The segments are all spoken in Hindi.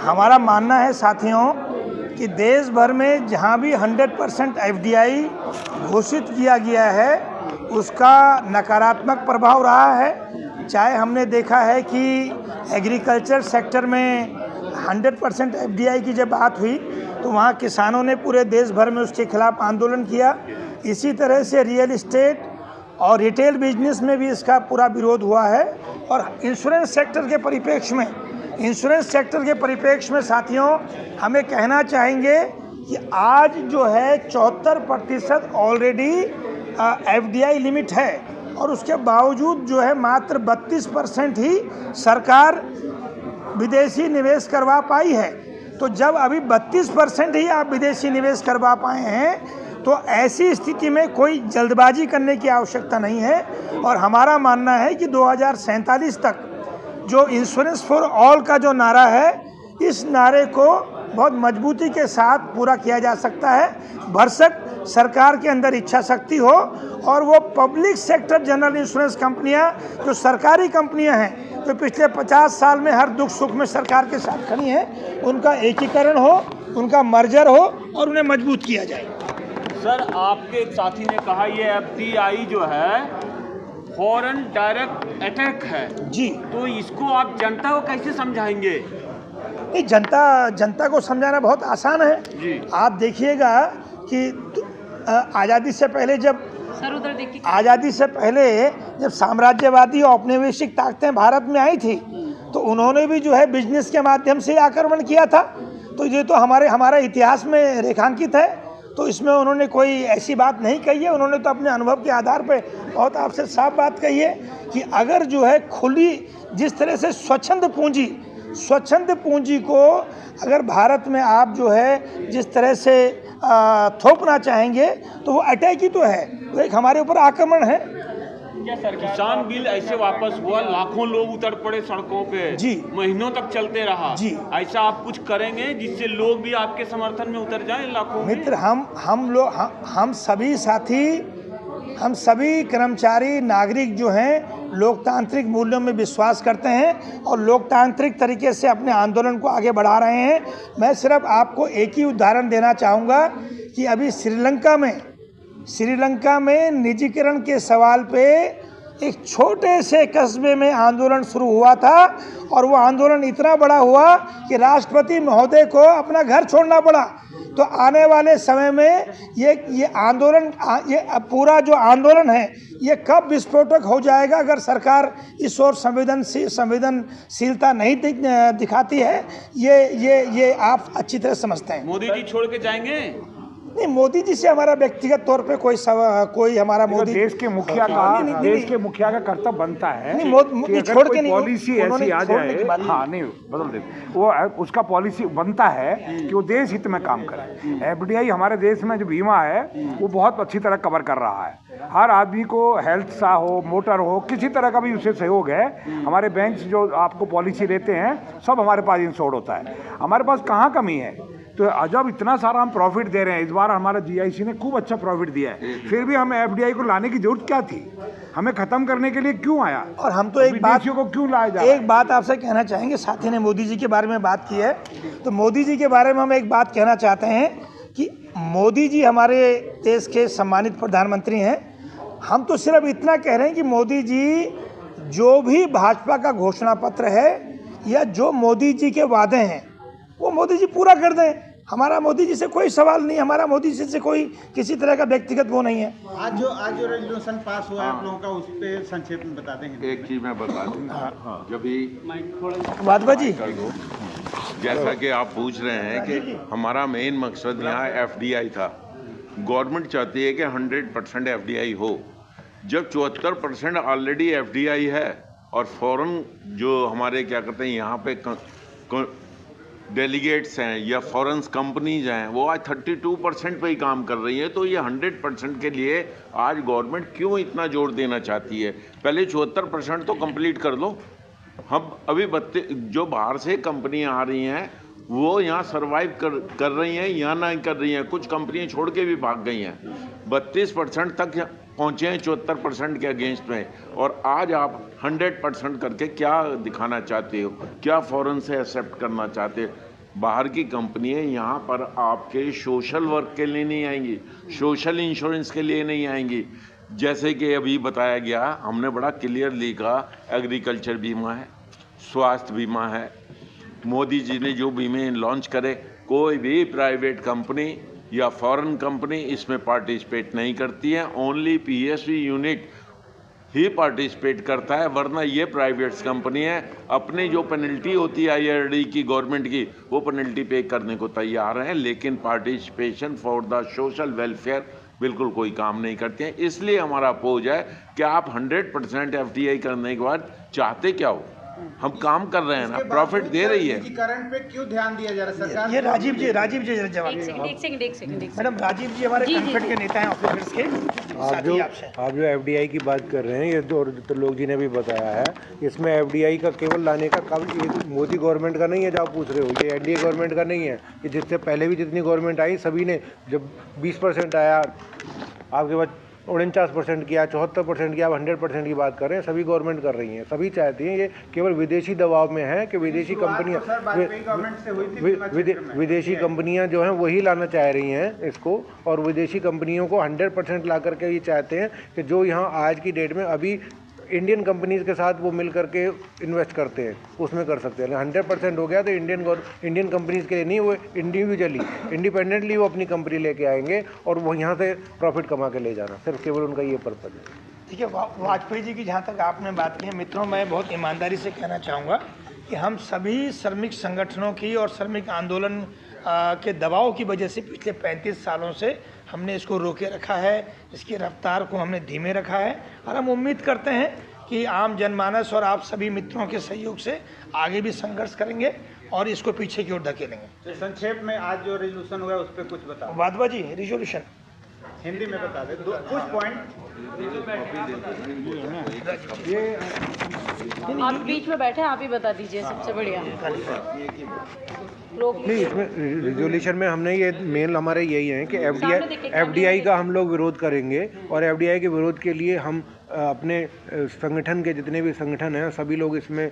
हमारा मानना है साथियों कि देश भर में जहां भी 100% एफडीआई घोषित किया गया है उसका नकारात्मक प्रभाव रहा है। चाहे हमने देखा है कि एग्रीकल्चर सेक्टर में 100% एफडीआई की जब बात हुई तो वहाँ किसानों ने पूरे देश भर में उसके खिलाफ आंदोलन किया। इसी तरह से रियल इस्टेट और रिटेल बिजनेस में भी इसका पूरा विरोध हुआ है। और इंश्योरेंस सेक्टर के परिप्रेक्ष्य में साथियों हमें कहना चाहेंगे कि आज जो है 74% ऑलरेडी एफडीआई लिमिट है और उसके बावजूद जो है मात्र 32% ही सरकार विदेशी निवेश करवा पाई है। तो जब अभी 32% ही आप विदेशी निवेश करवा पाए हैं तो ऐसी स्थिति में कोई जल्दबाजी करने की आवश्यकता नहीं है। और हमारा मानना है कि 2047 तक जो इंश्योरेंस फॉर ऑल का जो नारा है इस नारे को बहुत मजबूती के साथ पूरा किया जा सकता है, भरसक सरकार के अंदर इच्छा शक्ति हो और वो पब्लिक सेक्टर जनरल इंश्योरेंस कंपनियां जो सरकारी कंपनियां हैं जो पिछले 50 साल में हर दुख सुख में सरकार के साथ खड़ी हैं उनका एकीकरण हो, उनका मर्जर हो और उन्हें मजबूत किया जाए। सर, आपके एक साथी ने कहा ये एफडीआई जो है फॉरेन डायरेक्ट अटैक है जी, तो इसको आप जनता को कैसे समझाएंगे? नहीं, जनता को समझाना बहुत आसान है जी। आप देखिएगा कि आज़ादी से पहले जब साम्राज्यवादी औपनिवेशिक ताकतें भारत में आई थी तो उन्होंने भी जो है बिजनेस के माध्यम से आक्रमण किया था। तो ये तो हमारा इतिहास में रेखांकित है। तो इसमें उन्होंने कोई ऐसी बात नहीं कही है। उन्होंने तो अपने अनुभव के आधार पर बहुत आपसे साफ बात कही है कि अगर जो है खुली जिस तरह से स्वच्छंद पूंजी को अगर भारत में आप जो है जिस तरह से थोपना चाहेंगे तो वो अटैक ही तो है, वो एक हमारे ऊपर आक्रमण है। क्या सर किसान बिल ऐसे वापस हुआ, लाखों लोग उतर पड़े सड़कों पे जी, महीनों तक चलते रहा जी, ऐसा आप कुछ करेंगे जिससे लोग भी आपके समर्थन में उतर जाएं लाखों मित्र? हम सभी साथी, हम सभी कर्मचारी नागरिक जो हैं लोकतांत्रिक मूल्यों में विश्वास करते हैं और लोकतांत्रिक तरीके से अपने आंदोलन को आगे बढ़ा रहे हैं। मैं सिर्फ आपको एक ही उदाहरण देना चाहूँगा कि अभी श्रीलंका में निजीकरण के सवाल पे एक छोटे से कस्बे में आंदोलन शुरू हुआ था और वो आंदोलन इतना बड़ा हुआ कि राष्ट्रपति महोदय को अपना घर छोड़ना पड़ा। तो आने वाले समय में ये आंदोलन, ये पूरा जो आंदोलन है ये कब विस्फोटक हो जाएगा अगर सरकार इस ओर संवेदनशीलता नहीं दिखाती है, ये आप अच्छी तरह समझते हैं। मोदी जी छोड़ के जाएंगे? नहीं, मोदी जी से हमारा व्यक्तिगत तौर पे कोई हमारा मोदी देश के मुखिया का कर्तव्य बनता है कि छोड़ अगर के कोई पॉलिसी ऐसी आ जाए, हाँ नहीं बदल देते, वो उसका पॉलिसी बनता है कि वो देश हित में काम करे। एफडीआई हमारे देश में जो बीमा है वो बहुत अच्छी तरह कवर कर रहा है। हर आदमी को हेल्थ सा हो, मोटर हो, किसी तरह का भी उससे सहयोग है। हमारे बैंक जो आपको पॉलिसी देते हैं सब हमारे पास इंश्योर्ड होता है। हमारे पास कहाँ कमी है? तो जब इतना सारा हम प्रॉफिट दे रहे हैं, इस बार हमारा जीआईसी ने खूब अच्छा प्रॉफिट दिया है, फिर भी हमें एफडीआई को लाने की जरूरत क्या थी? हमें खत्म करने के लिए क्यों आया? और हम तो एक बात आपसे कहना चाहेंगे, साथी ने मोदी जी के बारे में बात की है तो मोदी जी के बारे में हम एक बात कहना चाहते हैं कि मोदी जी हमारे देश के सम्मानित प्रधानमंत्री हैं। हम तो सिर्फ इतना कह रहे हैं कि मोदी जी जो भी भाजपा का घोषणा पत्र है या जो मोदी जी के वादे हैं वो मोदी जी पूरा कर दें। हमारा मोदी जी से कोई सवाल नहीं, हमारा मोदी जी से कोई किसी तरह का व्यक्तिगत वो नहीं है। आज जो रेजोल्यूशन पास हुआ है आप लोगों का, उस पर संक्षेप में बता देंगे। एक चीज मैं बता दूं, जब भी वादवा जी जैसा कि आप पूछ रहे हैं कि हमारा मेन मकसद यहाँ एफडीआई था। गवर्नमेंट चाहती है कि 100% एफडीआई हो। जब 74% ऑलरेडी एफडीआई है और फॉरेन जो हमारे क्या कहते हैं यहाँ पे डेलीगेट्स हैं या फॉरेन कंपनीज हैं वो आज 32% पे ही काम कर रही हैं, तो ये 100% के लिए आज गवर्नमेंट क्यों इतना जोर देना चाहती है? पहले 74% तो कंप्लीट कर लो। हम अभी जो बाहर से कंपनियां आ रही हैं वो यहाँ सर्वाइव कर रही हैं या नहीं कर रही हैं, कुछ कंपनियां छोड़ के भी भाग गई हैं। 32% तक पहुँचे हैं 74% के अगेंस्ट में, और आज आप 100% करके क्या दिखाना चाहते हो? क्या फॉरेन से एक्सेप्ट करना चाहते हो? बाहर की कंपनियां यहाँ पर आपके सोशल वर्क के लिए नहीं आएंगी, सोशल इंश्योरेंस के लिए नहीं आएंगी। जैसे कि अभी बताया गया, हमने बड़ा क्लियरली कहा, एग्रीकल्चर बीमा है, स्वास्थ्य बीमा है। मोदी जी ने जो बीमे लॉन्च करे, कोई भी प्राइवेट कंपनी या फॉरेन कंपनी इसमें पार्टिसिपेट नहीं करती है, ओनली पीएसयू यूनिट ही पार्टिसिपेट करता है। वरना ये प्राइवेट कंपनी है, अपनी जो पेनल्टी होती है आईआरडी की, गवर्नमेंट की, वो पेनल्टी पे करने को तैयार है, लेकिन participation for the social welfare बिल्कुल कोई काम नहीं करते हैं। इसलिए हमारा अपोज है कि आप 100% एफडीआई करने के बाद चाहते क्या हो? हम काम कर रहे हैं ना, प्रॉफिट दे रही है। करंट पे क्यों ध्यान दिया जा रहा है सरकार? ये राजीव जी जवाब मैडम, राजीव जी हमारे कॉन्फ्रेंस के नेता हैं ऑफिसर्स के। आप जो एफडीआई की बात कर रहे हैं, ये जो लोग जी ने भी बताया है, इसमें एफडीआई का केवल लाने का काम ये मोदी गवर्नमेंट का नहीं है जो आप पूछ रहे हो, ये एनडीए गवर्नमेंट का नहीं है। ये जिससे पहले भी जितनी गवर्नमेंट आई सभी ने, जब 20% आया, आपके पास 49% किया, 74% किया, आप 100% की बात कर रहे हैं, सभी गवर्नमेंट कर रही हैं, सभी चाहती हैं। ये केवल विदेशी दबाव में है कि विदेशी कंपनियां विदेशी कंपनियां जो हैं वही लाना चाह रही हैं इसको, और विदेशी कंपनियों को 100% ला करके ये चाहते हैं कि जो यहाँ आज की डेट में अभी इंडियन कंपनीज के साथ वो मिल करके इन्वेस्ट करते हैं, उसमें कर सकते हैं। 100% हो गया तो इंडियन कंपनीज के लिए नहीं, वो इंडिविजुअली इंडिपेंडेंटली वो अपनी कंपनी लेके आएंगे और वो यहाँ से प्रॉफिट कमा के ले जाना, सिर्फ केवल उनका ये पर्पज है। ठीक है, वाजपेयी जी की जहाँ तक आपने बात की है, मित्रों, मैं बहुत ईमानदारी से कहना चाहूँगा कि हम सभी श्रमिक संगठनों की और श्रमिक आंदोलन के दबाव की वजह से पिछले 35 सालों से हमने इसको रोके रखा है, इसकी रफ्तार को हमने धीमे रखा है, और हम उम्मीद करते हैं कि आम जनमानस और आप सभी मित्रों के सहयोग से आगे भी संघर्ष करेंगे और इसको पीछे की ओर धकेलेंगे। तो संक्षेप में आज जो रेजोल्यूशन हुआ है उस पर कुछ बताओ। वाधवा जी, रेजोल्यूशन हिंदी में बता दे, कुछ पॉइंट। आप बीच में बैठे, आप ही बता दीजिए, सबसे बढ़िया। नहीं, इसमें रिजोल्यूशन में हमने ये मेन हमारे यही है कि एफडीआई का हम लोग विरोध करेंगे, और एफडीआई के विरोध के लिए हम अपने संगठन के जितने भी संगठन हैं सभी लोग इसमें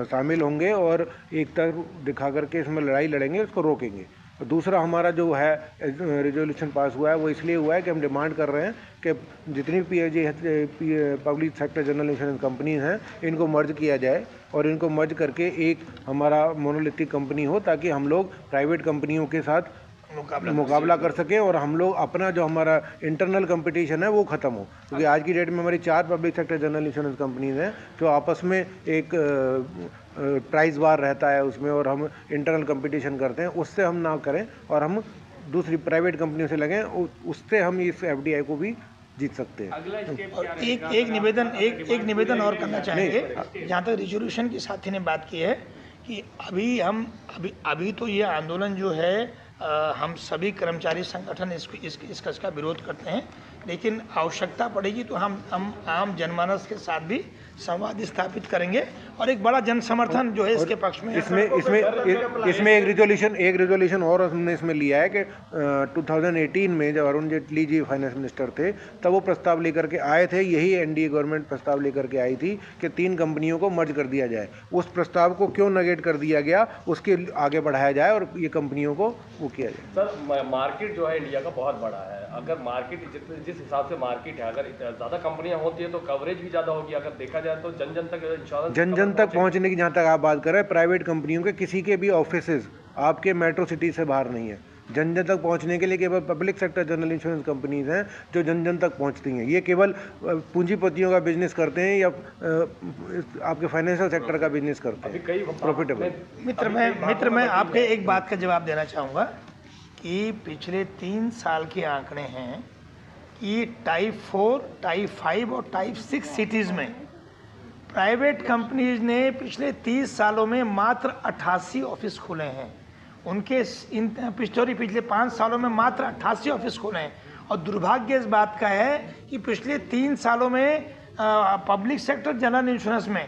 शामिल होंगे और एकता दिखा करके इसमें लड़ाई लड़ेंगे, उसको रोकेंगे। दूसरा हमारा जो है रेजोल्यूशन पास हुआ है वो इसलिए हुआ है कि हम डिमांड कर रहे हैं कि जितनी public sector general insurance companies हैं इनको मर्ज किया जाए, और इनको मर्ज करके एक हमारा मोनोलिथिक कंपनी हो, ताकि हम लोग प्राइवेट कंपनियों के साथ मुकाबला कर सकें और हम लोग अपना जो हमारा इंटरनल कंपटीशन है वो ख़त्म हो। क्योंकि आज की डेट में हमारी 4 public sector general insurance companies हैं जो आपस में एक प्राइस वार रहता है उसमें, और हम इंटरनल कंपटीशन करते हैं, उससे हम ना करें और हम दूसरी प्राइवेट कंपनियों से लगें, उससे हम इस एफडीआई को भी जीत सकते हैं। और एक निवेदन और करना चाहेंगे, जहाँ तक रिजोल्यूशन की साथी ने बात की है कि अभी तो ये आंदोलन जो है हम सभी कर्मचारी संगठन इसका विरोध करते हैं, लेकिन आवश्यकता पड़ेगी तो हम आम जनमानस के साथ भी संवाद स्थापित करेंगे और एक बड़ा जन समर्थन जो है इसके पक्ष में। इसमें एक रिजोल्यूशन और हमने इसमें लिया है कि 2018 में जब अरुण जेटली जी फाइनेंस मिनिस्टर थे तब वो प्रस्ताव लेकर के आए थे, यही एनडीए गवर्नमेंट प्रस्ताव लेकर के आई थी कि 3 कंपनियों को मर्ज कर दिया जाए। उस प्रस्ताव को क्यों नेगेट कर दिया गया, उसके आगे बढ़ाया जाए और ये कंपनियों को वो किया जाए। सर, मार्केट जो है इंडिया का बहुत बड़ा है, अगर मार्केट जिस हिसाब से मार्केट है, अगर ज़्यादा कंपनियां होती है तो कवरेज भी ज़्यादा होगी। अगर देखा जाए तो जन जन तक पहुंचने की जहाँ तक आप बात कर रहे हैं, प्राइवेट कंपनियों के किसी के भी ऑफिसेज आपके मेट्रो सिटी से बाहर नहीं है। जन जन तक पहुंचने के लिए केवल public sector general insurance companies हैं जो जन जन तक पहुंचती हैं। ये केवल पूंजीपतियों का बिजनेस करते हैं या आपके फाइनेंशियल सेक्टर का बिजनेस करते हैं, प्रॉफिटेबल। मित्र मैं आपके एक बात का जवाब देना चाहूँगा कि पिछले 3 साल के आंकड़े हैं कि टाइप 4, टाइप 5 और टाइप 6 सिटीज़ में प्राइवेट कंपनीज ने पिछले 30 सालों में मात्र 88 ऑफिस खोले हैं। उनके पिछले 5 सालों में मात्र 88 ऑफिस खोले हैं। और दुर्भाग्य इस बात का है कि पिछले 3 सालों में पब्लिक सेक्टर जनरल इंश्योरेंस में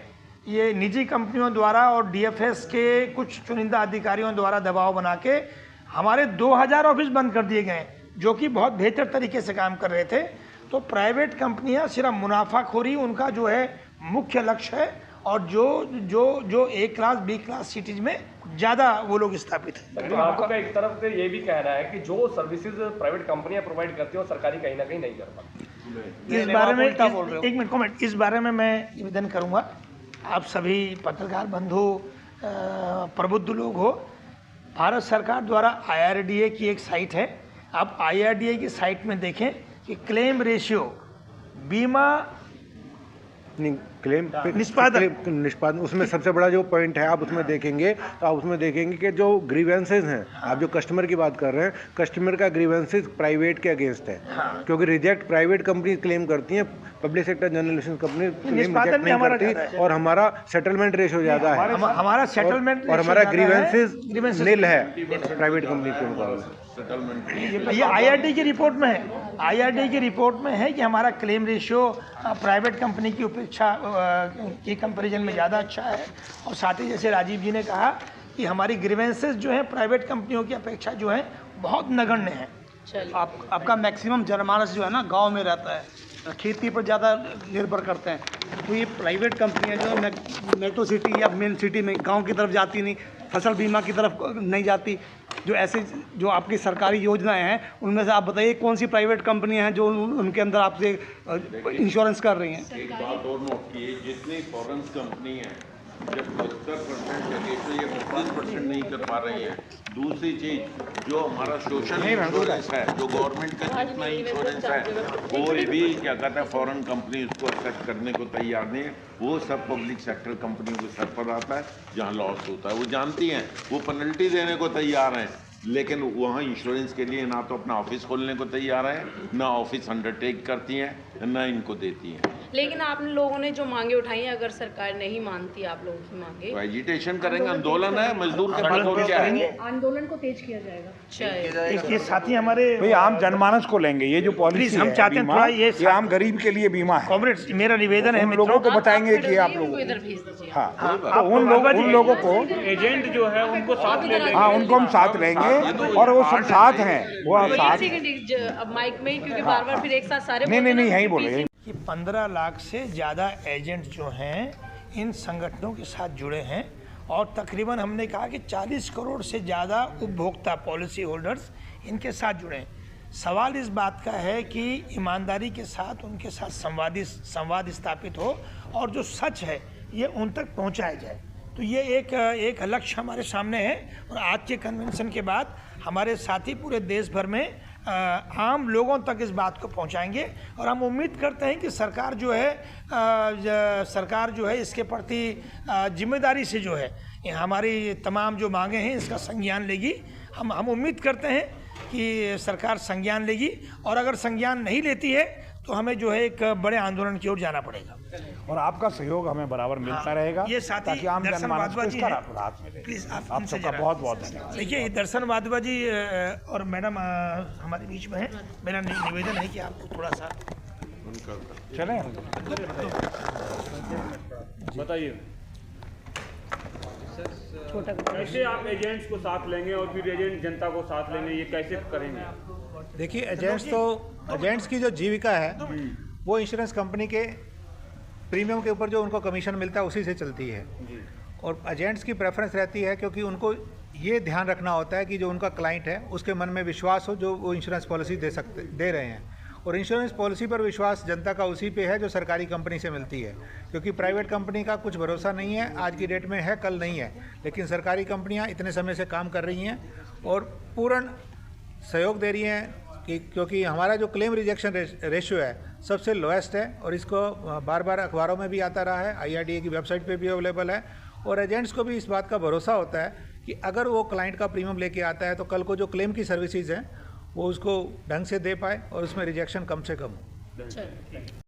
ये निजी कंपनियों द्वारा और डीएफएस के कुछ चुनिंदा अधिकारियों द्वारा दबाव बना के हमारे 2000 ऑफिस बंद कर दिए गए, जो कि बहुत बेहतर तरीके से काम कर रहे थे। तो प्राइवेट कंपनियां सिर्फ मुनाफाखोरी उनका जो है मुख्य लक्ष्य है, और जो A class B class cities में ज़्यादा वो लोग स्थापित हैं। आपका एक तरफ से ये भी कहना है कि जो सर्विसेज प्राइवेट कंपनियां प्रोवाइड करती हैं वो सरकारी कहीं ना कहीं नहीं कर पाती। इस बारे में एक मिनट कमेंट, इस बारे में मैं निवेदन करूंगा, आप सभी पत्रकार बंधु प्रबुद्ध लोग हो, भारत सरकार द्वारा IRDA की एक साइट है, आप IRDA की साइट में देखें कि क्लेम रेशियो, बीमा क्लेम निष्पादन उसमें सबसे बड़ा जो पॉइंट है, आप उसमें देखेंगे तो आप उसमें देखेंगे कि जो ग्रीवेंसेज हैं, आप जो कस्टमर की बात कर रहे हैं, कस्टमर का ग्रीवेंसेज प्राइवेट के अगेंस्ट है, क्योंकि रिजेक्ट प्राइवेट कंपनी क्लेम करती हैं, public sector general insurance company claim reject नहीं करती, और हमारा सेटलमेंट रेशो ज़्यादा है, हमारा सेटलमेंट और हमारा ग्रीवेंसेज नील है प्राइवेट कंपनी के मुकाबले। ये IRDA की रिपोर्ट में है, IRDA की रिपोर्ट में है कि हमारा क्लेम रेशियो प्राइवेट कंपनी की अपेक्षा के कंपैरिजन में ज़्यादा अच्छा है, और साथ ही जैसे राजीव जी ने कहा कि हमारी ग्रीवेंसेस जो हैं प्राइवेट कंपनियों की अपेक्षा जो है बहुत नगण्य हैं। आपका मैक्सिमम जनमानस जो है ना गांव में रहता है, खेती पर ज़्यादा निर्भर करते हैं, तो ये प्राइवेट कंपनियां जो मेट्रो सिटी या मेन सिटी में गांव की तरफ जाती नहीं, फसल बीमा की तरफ नहीं जाती, जो ऐसे जो आपकी सरकारी योजनाएं हैं उनमें से आप बताइए कौन सी प्राइवेट कंपनियां हैं जो उनके अंदर आपसे इंश्योरेंस कर रही हैं। एक बात और नोट कीजिए, जितनी फॉरेन कंपनी है जब 70% या 50% नहीं कर पा रही है। दूसरी चीज जो हमारा सोशल इंश्योरेंस है, जो गवर्नमेंट का जितना इंश्योरेंस है, कोई भी क्या कहता है फॉरेन कंपनी उसको एक्सेप्ट करने को तैयार नहीं है। वो सब पब्लिक सेक्टर कंपनियों के सर पर आता है, जहाँ लॉस होता है वो जानती हैं, वो पेनल्टी देने को तैयार हैं, लेकिन वहाँ इंश्योरेंस के लिए ना तो अपना ऑफिस खोलने को तैयार है, ना ऑफिस अंडरटेक करती हैं, ना इनको देती हैं। लेकिन आप लोगों ने जो मांगे उठाई हैं, अगर सरकार नहीं मानती आप लोगों की मांगे, तो एजिटेशन करेंगे, आंदोलन है, मजदूर के पास और क्या है, आंदोलन को तेज किया जाएगा। ये साथी हमारे भाई आम जनमानस को लेंगे, ये जो पॉलिसी हम चाहते हैं थोड़ा ये आम गरीब के लिए बीमा है। कॉमरेड्स मेरा निवेदन है, उन लोगों को बताएंगे कि आप लोग इधर भेज दीजिए। हाँ, तो उन लोगों को एजेंट जो है उनको साथ ले लेंगे। हाँ, उनको हम साथ लेंगे और वो सब साथ हैं, वो साथ। अब माइक में क्योंकि बार-बार फिर एक साथ सारे नहीं यही बोले कि 15 लाख से ज़्यादा एजेंट जो हैं इन संगठनों के साथ जुड़े हैं, और तकरीबन हमने कहा कि 40 करोड़ से ज़्यादा उपभोक्ता पॉलिसी होल्डर्स इनके साथ जुड़े हैं। सवाल इस बात का है कि ईमानदारी के साथ उनके साथ संवाद स्थापित हो और जो सच है ये उन तक पहुंचाया जाए। तो ये एक लक्ष्य हमारे सामने है, और आज के कन्वेंशन के बाद हमारे साथी पूरे देश भर में आम लोगों तक इस बात को पहुंचाएंगे, और हम उम्मीद करते हैं कि सरकार जो है इसके प्रति जिम्मेदारी से जो है हमारी तमाम जो मांगे हैं इसका संज्ञान लेगी। हम उम्मीद करते हैं कि सरकार संज्ञान लेगी, और अगर संज्ञान नहीं लेती है तो हमें जो है एक बड़े आंदोलन की ओर जाना पड़ेगा, और आपका सहयोग हमें बराबर मिलता रहेगा। ये साथी ताकि आम जनमानस को इसका राहत मिले। प्लीज आप सबका बहुत बहुत धन्यवाद। देखिए दर्शन वाधवा जी और मैडम हमारे बीच में है, मेरा निवेदन है कि आपको थोड़ा सा चलें। बताइए कैसे आप एजेंट्स को साथ लेंगे और फिर एजेंट जनता को साथ लेंगे, ये कैसे करेंगे? देखिए एजेंट्स की जो जीविका है वो इंश्योरेंस कंपनी के प्रीमियम के ऊपर जो उनको कमीशन मिलता है उसी से चलती है, और एजेंट्स की प्रेफरेंस रहती है क्योंकि उनको ये ध्यान रखना होता है कि जो उनका क्लाइंट है उसके मन में विश्वास हो जो वो इंश्योरेंस पॉलिसी दे रहे हैं। और इंश्योरेंस पॉलिसी पर विश्वास जनता का उसी पे है जो सरकारी कंपनी से मिलती है, क्योंकि प्राइवेट कंपनी का कुछ भरोसा नहीं है, आज की डेट में है कल नहीं है, लेकिन सरकारी कंपनियां इतने समय से काम कर रही हैं और पूर्ण सहयोग दे रही हैं क्योंकि हमारा जो क्लेम रिजेक्शन रेशियो है सबसे लोएस्ट है, और इसको बार बार अखबारों में भी आता रहा है, IRDA की वेबसाइट पे भी अवेलेबल है, और एजेंट्स को भी इस बात का भरोसा होता है कि अगर वो क्लाइंट का प्रीमियम लेके आता है तो कल को जो क्लेम की सर्विसेज हैं वो उसको ढंग से दे पाए और उसमें रिजेक्शन कम से कम हो।